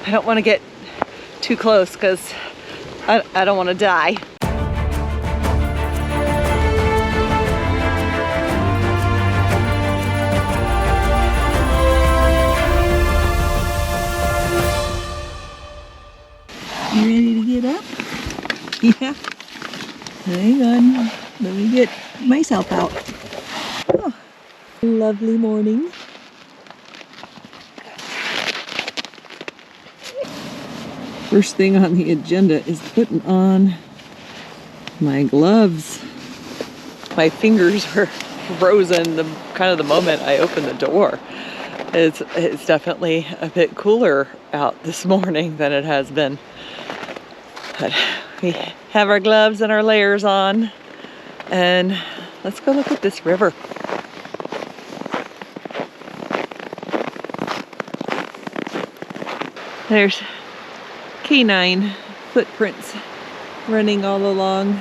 I don't want to get too close because I don't want to die. You ready to get up? Yeah. Hang on. Let me get myself out. Oh, lovely morning. First thing on the agenda is putting on my gloves. My fingers were frozen kind of the moment I opened the door. It's definitely a bit cooler out this morning than it has been. But we have our gloves and our layers on, and let's go look at this river. There's canine footprints running all along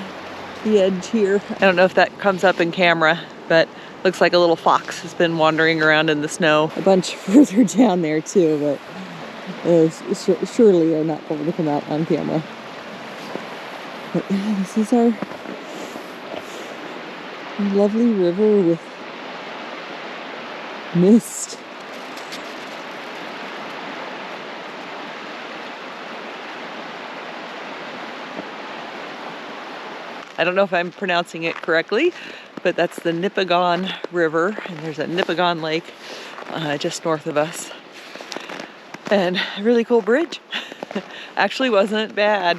the edge here. I don't know if that comes up in camera, but looks like a little fox has been wandering around in the snow. A bunch further down there too, but surely are not going to come out on camera. But yeah, this is our lovely river with mist. I don't know if I'm pronouncing it correctly, but that's the Nipigon River, and there's a Nipigon Lake just north of us. And a really cool bridge. Actually wasn't bad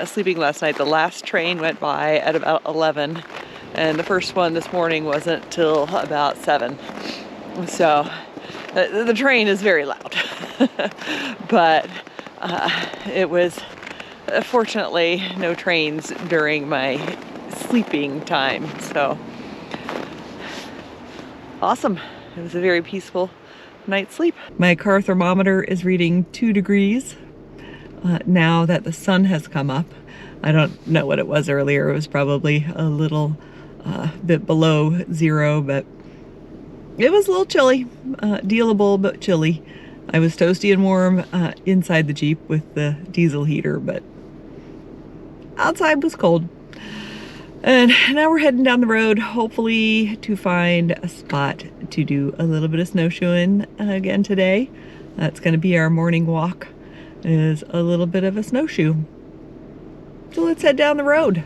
sleeping last night. The last train went by at about 11, and the first one this morning wasn't till about 7. So the train is very loud. But it was fortunately no trains during my sleeping time, so awesome. It was a very peaceful night's sleep. My car thermometer is reading 2 degrees now that the sun has come up. I don't know what it was earlier. It was probably a little bit below 0, but it was a little chilly, dealable but chilly. I was toasty and warm inside the Jeep with the diesel heater, but outside was cold. And now we're heading down the road, hopefully to find a spot to do a little bit of snowshoeing again today. That's going to be our morning walk, is a little bit of a snowshoe. So let's head down the road.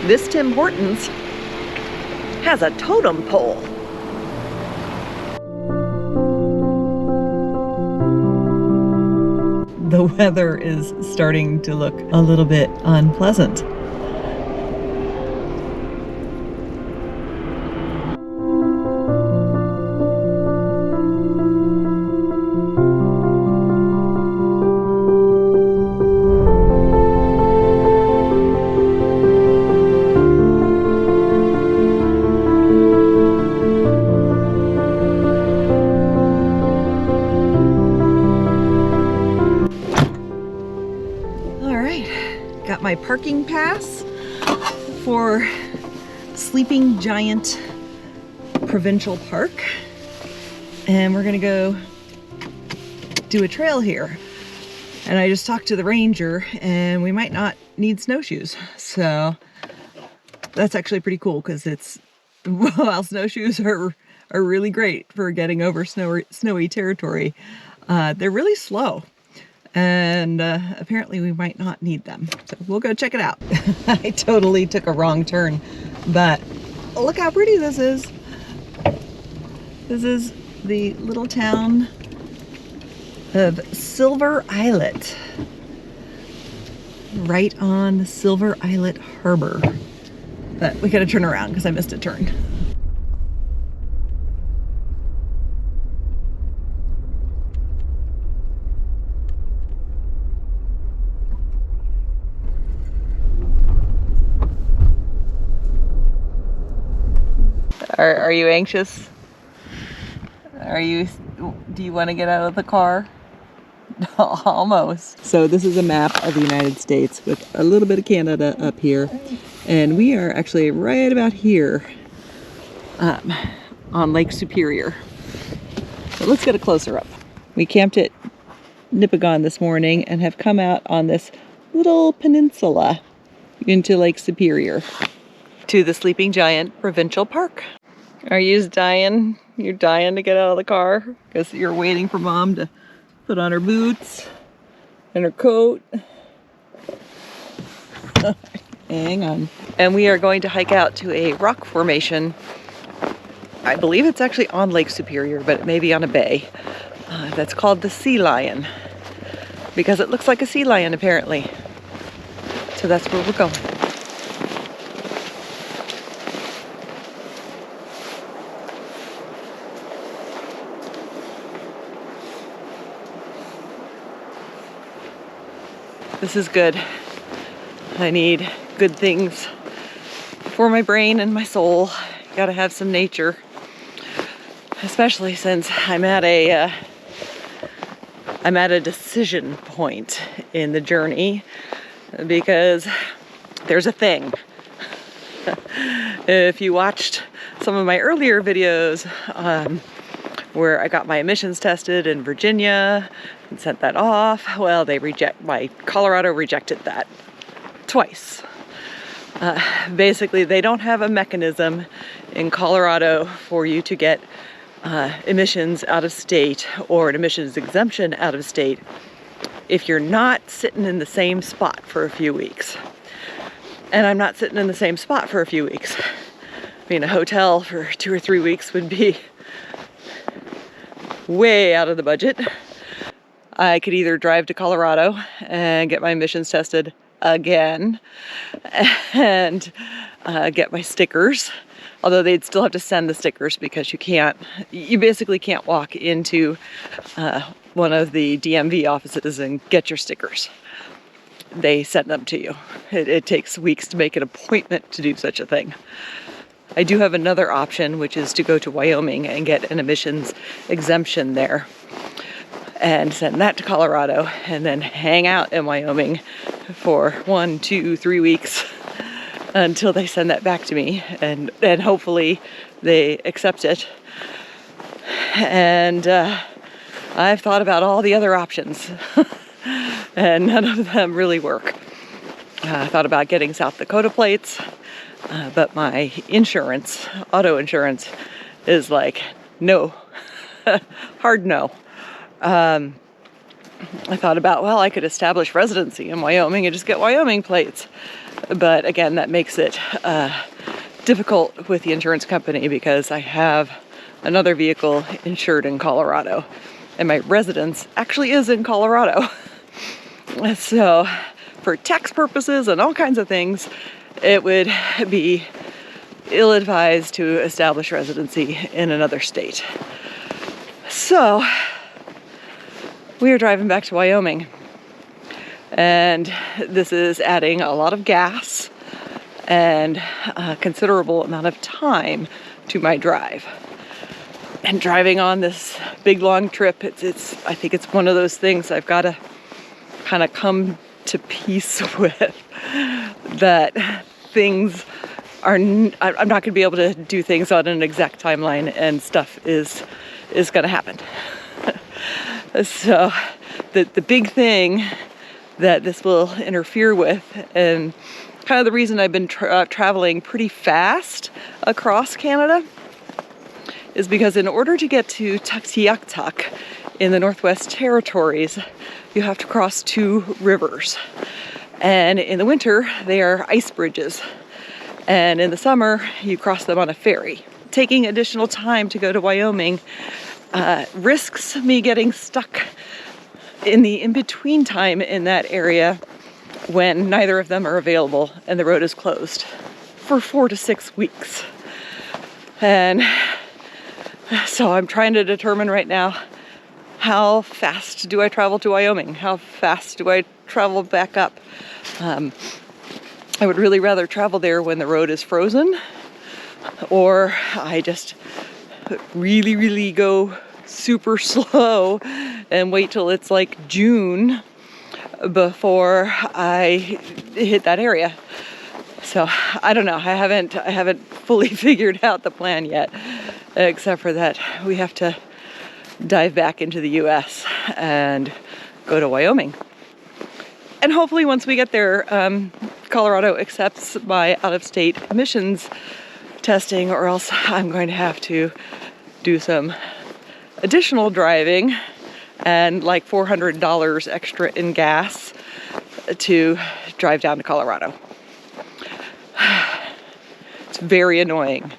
This Tim Hortons has a totem pole. The weather is starting to look a little bit unpleasant. My parking pass for Sleeping Giant Provincial Park, and we're gonna go do a trail here. And I just talked to the ranger, and we might not need snowshoes, so that's actually pretty cool, because it's, while snowshoes are really great for getting over snowy territory, they're really slow. And apparently we might not need them. So we'll go check it out. I totally took a wrong turn, but look how pretty this is. This is the little town of Silver Islet, right on the Silver Islet Harbor. But we gotta turn around because I missed a turn. Are you anxious? Do you want to get out of the car? Almost. So this is a map of the United States with a little bit of Canada up here. And we are actually right about here on Lake Superior. So let's get a closer up. We camped at Nipigon this morning and have come out on this little peninsula into Lake Superior to the Sleeping Giant Provincial Park. Are you dying? You're dying to get out of the car because you're waiting for Mom to put on her boots and her coat. Hang on. And we are going to hike out to a rock formation. I believe it's actually on Lake Superior, but it may be on a bay. That's called the Sea Lion, because it looks like a sea lion apparently. So that's where we're going. This is good. I need good things for my brain and my soul. Gotta have some nature, especially since I'm at a decision point in the journey, because there's a thing. If you watched some of my earlier videos where I got my emissions tested in Virginia and sent that off, well, Colorado rejected that twice. Basically, they don't have a mechanism in Colorado for you to get emissions out of state or an emissions exemption out of state if you're not sitting in the same spot for a few weeks. And I'm not sitting in the same spot for a few weeks. I mean, a hotel for 2 or 3 weeks would be way out of the budget. I could either drive to Colorado and get my emissions tested again and get my stickers, although they'd still have to send the stickers because you basically can't walk into one of the DMV offices and get your stickers. They send them to you. It takes weeks to make an appointment to do such a thing. I do have another option, which is to go to Wyoming and get an emissions exemption there and send that to Colorado and then hang out in Wyoming for 1, 2, 3 weeks until they send that back to me, and hopefully they accept it. And I've thought about all the other options and none of them really work. I thought about getting South Dakota plates, but my insurance, auto insurance, is like, no, hard no. I thought about, well, I could establish residency in Wyoming and just get Wyoming plates. But again, that makes it difficult with the insurance company because I have another vehicle insured in Colorado and my residence actually is in Colorado. So for tax purposes and all kinds of things, it would be ill-advised to establish residency in another state. So we are driving back to Wyoming, and this is adding a lot of gas and a considerable amount of time to my drive. And driving on this big long trip, I think it's one of those things I've got to kind of come to peace with, that things are, I'm not going to be able to do things on an exact timeline, and stuff is going to happen. So the big thing that this will interfere with, and kind of the reason I've been traveling pretty fast across Canada, is because in order to get to Tuktoyaktuk in the Northwest Territories, you have to cross 2 rivers. And in the winter, they are ice bridges. And in the summer, you cross them on a ferry. Taking additional time to go to Wyoming risks me getting stuck in the in-between time in that area when neither of them are available and the road is closed for 4 to 6 weeks. And so I'm trying to determine right now, how fast do I travel to Wyoming? How fast do I travel back up? I would really rather travel there when the road is frozen, or I just really, really go super slow and wait till it's like June before I hit that area. So I don't know. I haven't fully figured out the plan yet, except for that we have to dive back into the US and go to Wyoming. And hopefully once we get there, Colorado accepts my out-of-state emissions testing, or else I'm going to have to do some additional driving and like $400 extra in gas to drive down to Colorado. It's very annoying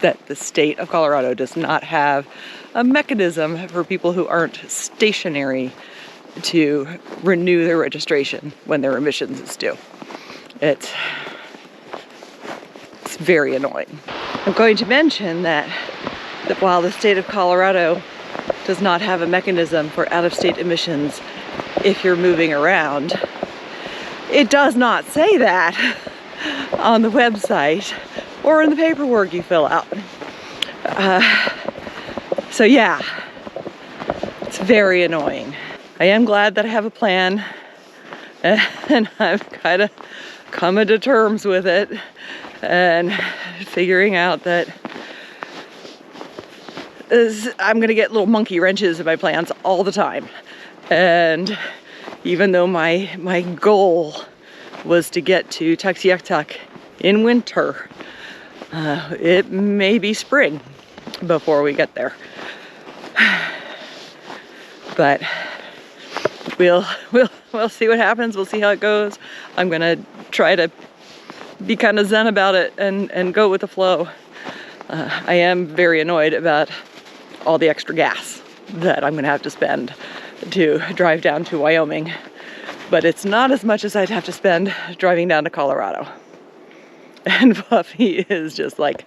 that the state of Colorado does not have a mechanism for people who aren't stationary to renew their registration when their emissions is due. It's very annoying. I'm going to mention that while the state of Colorado does not have a mechanism for out-of-state emissions if you're moving around, it does not say that on the website or in the paperwork you fill out. So yeah, it's very annoying. I am glad that I have a plan, and I've kind of come to terms with it and figuring out that I'm gonna get little monkey wrenches in my plans all the time. And even though my goal was to get to Tuxietuck in winter, it may be spring before we get there. But we'll see what happens. We'll see how it goes. I'm gonna try to be kind of zen about it and go with the flow. I am very annoyed about all the extra gas that I'm gonna have to spend to drive down to Wyoming, but it's not as much as I'd have to spend driving down to Colorado. And Fluffy is just like,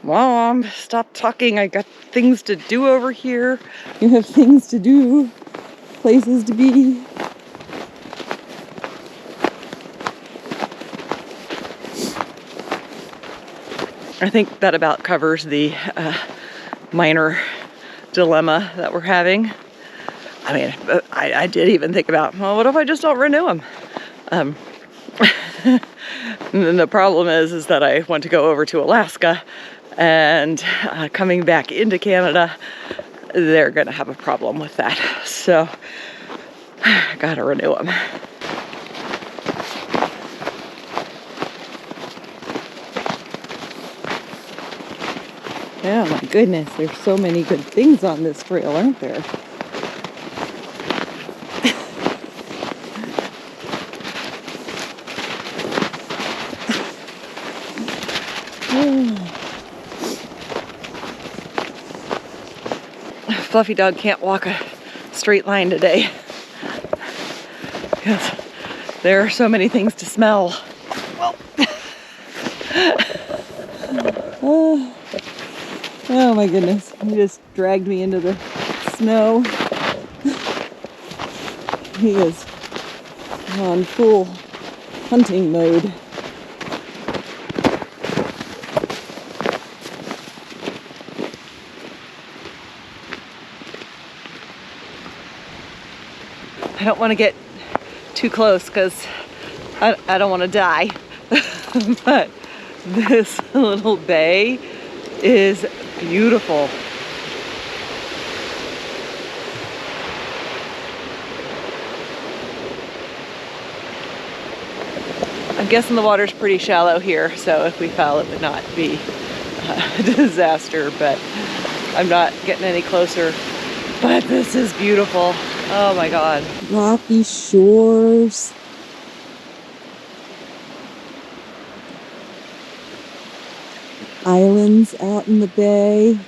Mom, stop talking. I got things to do over here. You have things to do, places to be. I think that about covers the minor dilemma that we're having. I mean, I did even think about, well, what if I just don't renew them? And then the problem is that I want to go over to Alaska, and coming back into Canada, they're gonna have a problem with that. So I gotta renew them. Oh my goodness, there's so many good things on this trail, aren't there? Fluffy dog can't walk a straight line today because there are so many things to smell. Well. Oh my goodness, he just dragged me into the snow. He is on full hunting mode. I don't want to get too close because I don't want to die. But this little bay is beautiful. I'm guessing the water's pretty shallow here, so if we fell it would not be a disaster, but I'm not getting any closer. But this is beautiful. Oh my God. Rocky shores. Islands out in the bay.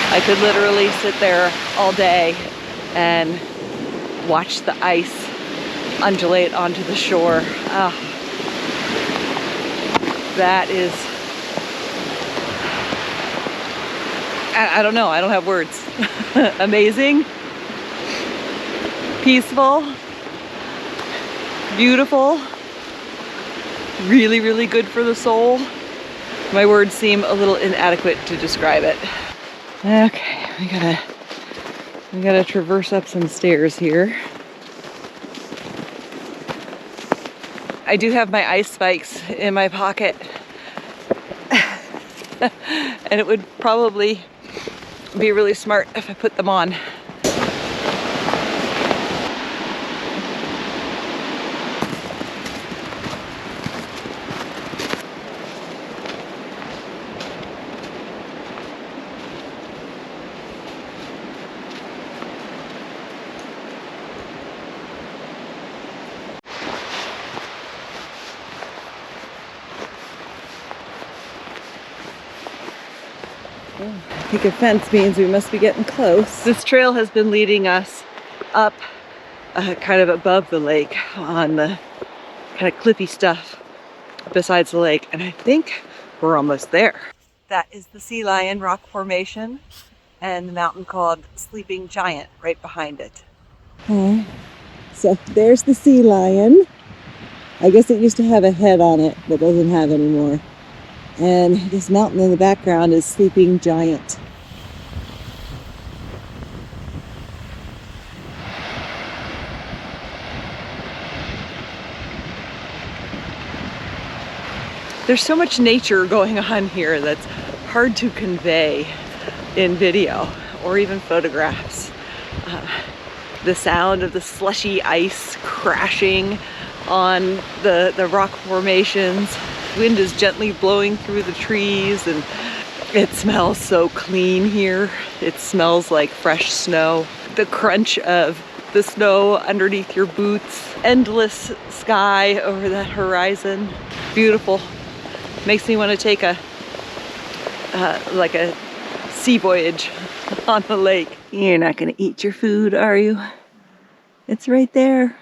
I could literally sit there all day and watch the ice undulate onto the shore. Oh, That is, I don't know, I don't have words. Amazing, peaceful, beautiful, really, really good for the soul. My words seem a little inadequate to describe it. Okay, we gotta traverse up some stairs here. I do have my ice spikes in my pocket. And it would probably be really smart if I put them on. Picket fence means we must be getting close. This trail has been leading us up kind of above the lake on the kind of cliffy stuff besides the lake, and I think we're almost there. That is the Sea Lion rock formation and the mountain called Sleeping Giant right behind it. So there's the sea lion. I guess it used to have a head on it, but doesn't have anymore. And this mountain in the background is Sleeping Giant. There's so much nature going on here that's hard to convey in video or even photographs. The sound of the slushy ice crashing on the rock formations. Wind is gently blowing through the trees, and it smells so clean here. It smells like fresh snow. The crunch of the snow underneath your boots. Endless sky over that horizon. Beautiful. Makes me want to take like a sea voyage on the lake. You're not gonna eat your food, are you? It's right there.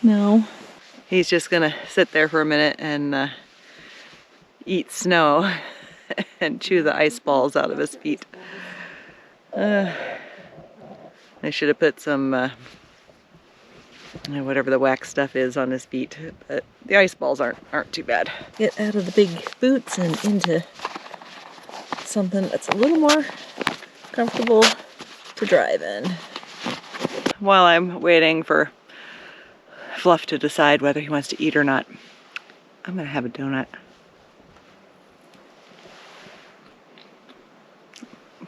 No. He's just gonna sit there for a minute and eat snow and chew the ice balls out of his feet. I should have put some whatever the wax stuff is on his feet, but the ice balls aren't too bad. Get out of the big boots and into something that's a little more comfortable to drive in. While I'm waiting for Fluff to decide whether he wants to eat or not, I'm gonna have a donut.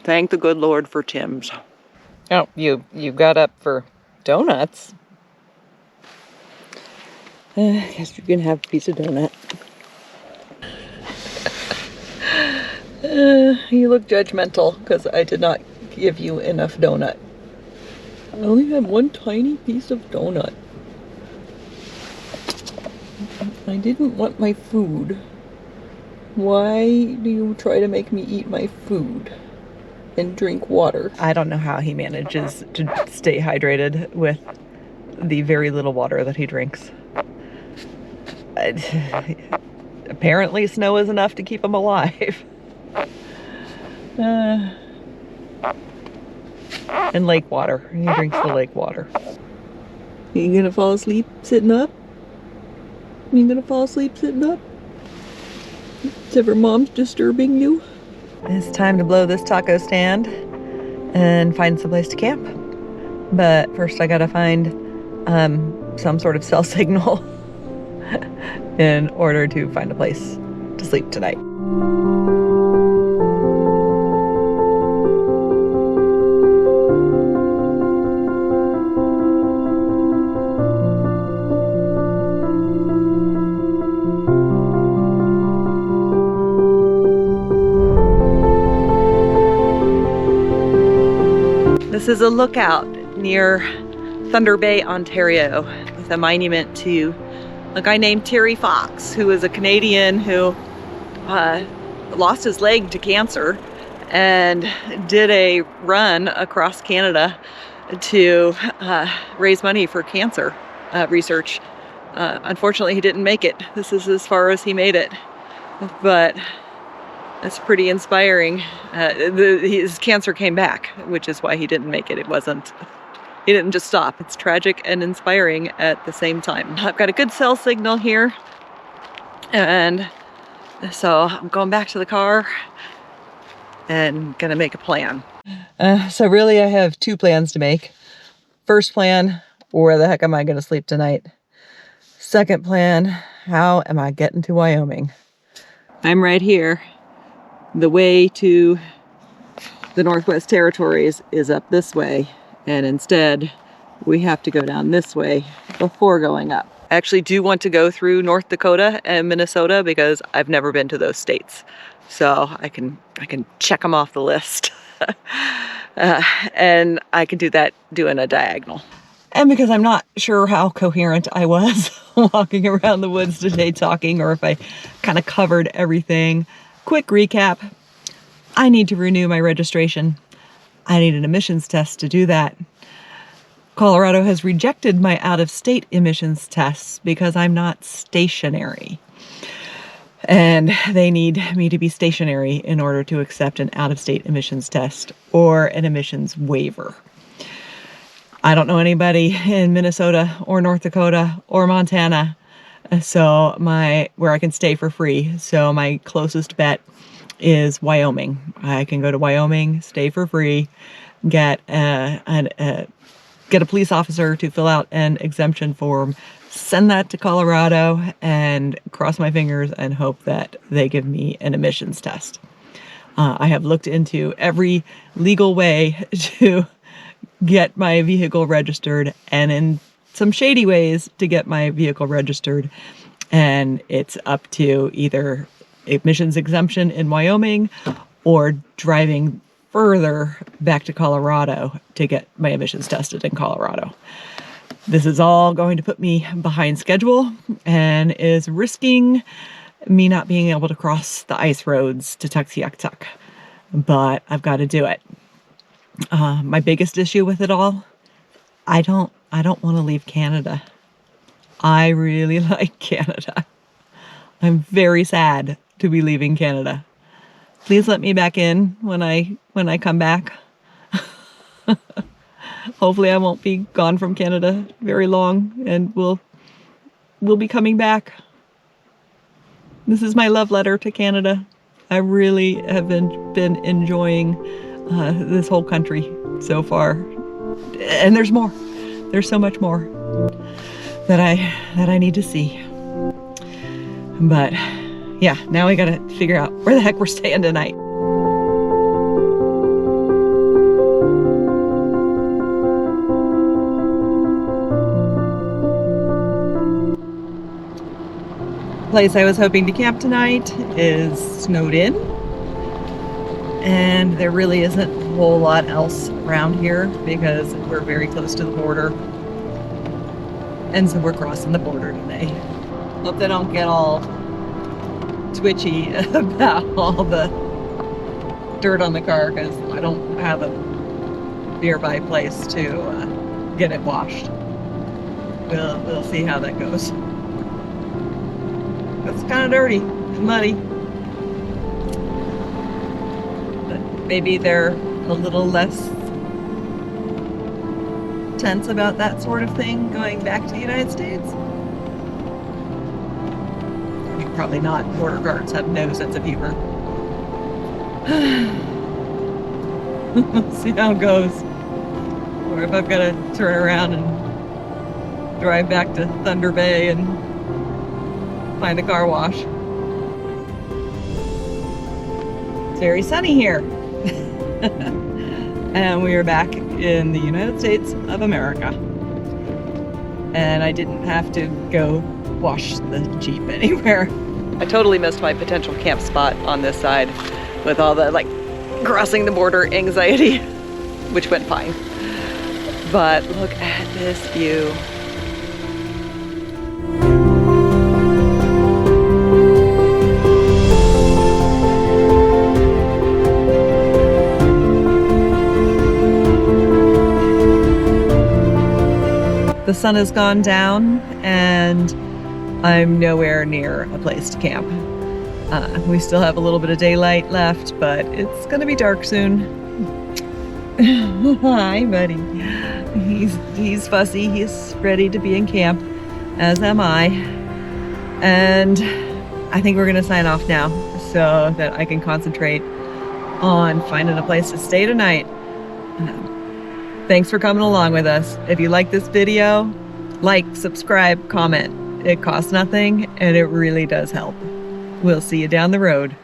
Thank the good Lord for Tim's. Oh, you got up for donuts? I guess you can have a piece of donut. You look judgmental because I did not give you enough donut. I only had one tiny piece of donut. I didn't want my food. Why do you try to make me eat my food and drink water? I don't know how he manages to stay hydrated with the very little water that he drinks. Apparently snow is enough to keep him alive. And lake water. He drinks the lake water. You gonna fall asleep sitting up? You gonna fall asleep sitting up? Except for Mom's disturbing you? It's time to blow this taco stand and find some place to camp. But first I gotta find some sort of cell signal in order to find a place to sleep tonight. This is a lookout near Thunder Bay, Ontario, with a monument to a guy named Terry Fox, who is a Canadian who lost his leg to cancer and did a run across Canada to raise money for cancer research Unfortunately, he didn't make it. This is as far as he made it, but it's pretty inspiring. His cancer came back, which is why he didn't make it. He didn't just stop. It's tragic and inspiring at the same time. I've got a good cell signal here, and so I'm going back to the car and gonna make a plan. So really I have two plans to make. First plan, where the heck am I gonna sleep tonight? Second plan, how am I getting to Wyoming? I'm right here. The way to the Northwest Territories is up this way, and instead we have to go down this way before going up. I actually do want to go through North Dakota and Minnesota because I've never been to those states. So I can check them off the list. And I can do that doing a diagonal. And because I'm not sure how coherent I was walking around the woods today talking, or if I kind of covered everything. Quick recap. I need to renew my registration. I need an emissions test to do that. Colorado has rejected my out-of-state emissions tests because I'm not stationary. And they need me to be stationary in order to accept an out-of-state emissions test or an emissions waiver. I don't know anybody in Minnesota or North Dakota or Montana, so where I can stay for free. So my closest bet is Wyoming. I can go to Wyoming, stay for free, get a police officer to fill out an exemption form, send that to Colorado, and cross my fingers and hope that they give me an emissions test. I have looked into every legal way to get my vehicle registered, and in some shady ways to get my vehicle registered. And it's up to either emissions exemption in Wyoming or driving further back to Colorado to get my emissions tested in Colorado. This is all going to put me behind schedule and is risking me not being able to cross the ice roads to Tuxiequatuck, but I've got to do it. My biggest issue with it all, I don't want to leave Canada. I really like Canada. I'm very sad to be leaving Canada. Please let me back in when I come back. Hopefully I won't be gone from Canada very long, and we'll be coming back. This is my love letter to Canada. I really have been enjoying this whole country so far. And there's more. There's so much more that I need to see. But yeah, now we gotta figure out where the heck we're staying tonight. Place I was hoping to camp tonight is snowed in, and there really isn't a whole lot else around here because we're very close to the border, and so we're crossing the border today. Hope they don't get all twitchy about all the dirt on the car because I don't have a nearby place to get it washed. We'll see how that goes. It's kind of dirty and muddy. But maybe they're a little less tense about that sort of thing going back to the United States. I mean, probably not. Border guards have no sense of humor. We'll see how it goes. Or if I've got to turn around and drive back to Thunder Bay and find a car wash. It's very sunny here. And we are back in the United States of America. And I didn't have to go wash the Jeep anywhere. I totally missed my potential camp spot on this side with all the crossing the border anxiety, which went fine. But look at this view. The sun has gone down and I'm nowhere near a place to camp. We still have a little bit of daylight left, but it's gonna be dark soon. Hi, buddy. He's fussy. He's ready to be in camp, as am I. And I think we're gonna sign off now so that I can concentrate on finding a place to stay tonight. Thanks for coming along with us. If you like this video, like, subscribe, comment. It costs nothing and it really does help. We'll see you down the road.